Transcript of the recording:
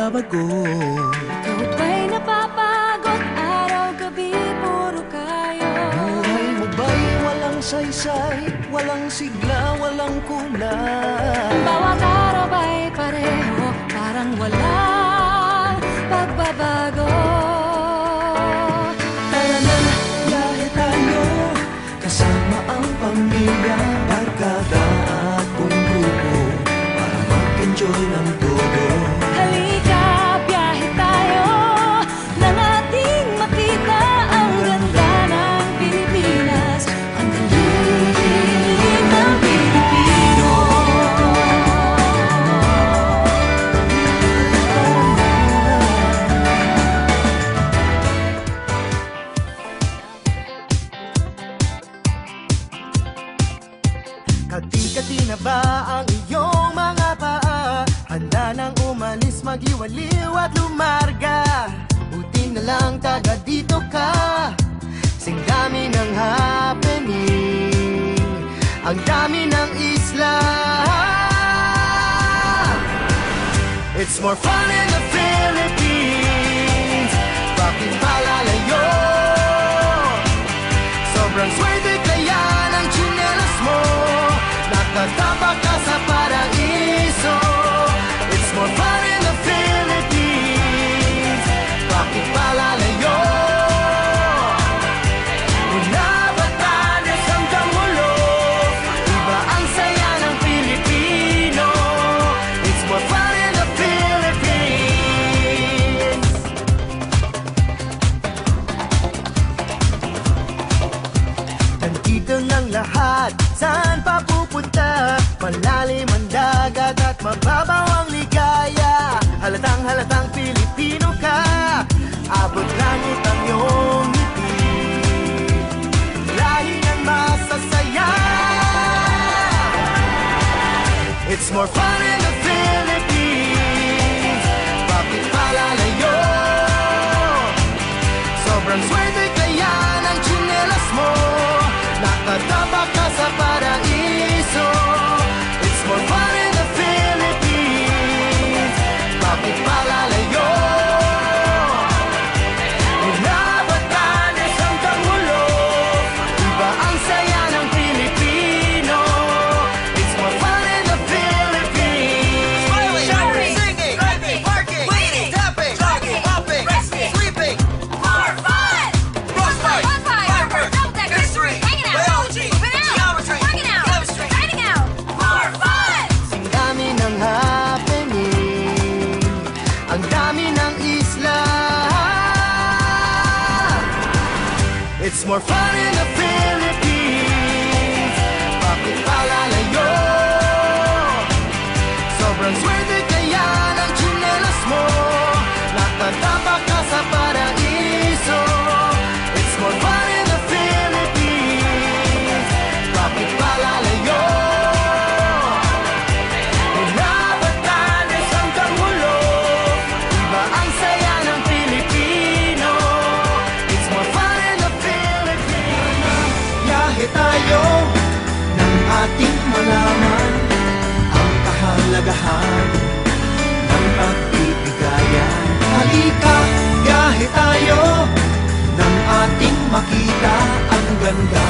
nagbabago. Ikaw ba'y napapagod? Araw-gabi puro kayo. Buhay mo ba'y walang saysay, walang sigla, walang kulay? Bawat araw ba'y pareho, parang walang pagbabago? Tara na, biyahe tayo, kasama ang pamilya, barkada at buong grupo, para mag-enjoy ng todo. Halika, biyahe tayo, nang ating makita ang ganda ng Pilipinas, ang galing ng Pilipino. Kati-kati na ba ang iyong mga paa? Handa nang umalis, magliwaliw at lumarga. Buti na lang taga dito ka, sing dami ng happening, ang dami ng isla. It's more fun in the Philippines, bakit palalayo? Sobrang swerte kaya ng tsinelas mo, nakatapak ka sa paraiso. It's more fun in the Philippines, bakit palalayo? Mula Batanes hanggang Mulo, iba ang saya ng Pilipino. It's more fun in the Philippines. Nandito ng lahat, saan pa pupunta? Malalim ang dagat at mababaw ang ligaya. Halatang Pilipino ka, abot langit ang iyong ngiti, lahi ng masasaya. It's more fun in the Philippines, bakit palalayo? Sobrang swerte kaya ng tsinelas mo, nakatapak ka sa paraiso. It's more fun in the Philippines, bakit palalayo? Mula Batanes hanggang Mulo, iba ang saya ng Pilipino. It's more fun in the Philippines. Smiling, singing, driving, parking, waiting, tapping, jogging, hopping, resting, sleeping. More fun! Frostbite, fireworks, double decker, history, hanging out, biology, moving out, geometry, working out, chemistry. dining out. More fun! Ang dami ng happening, ang dami ng isla. It's more fun in the Philippines, bakit palalayo? Sobrang swerte kaya ng tsinelas mo, nakatapak ka sa paraiso. It's more fun in the Philippines, bakit palalayo? Mula Batanes hanggang Mulo, iba ang saya ng Pilipino. It's more fun in the Philippines. Biyahe tayo nang ating malaman ang kahalagahan ng pagbibigayan. Halika, biyahe tayo nang ating makita ang ganda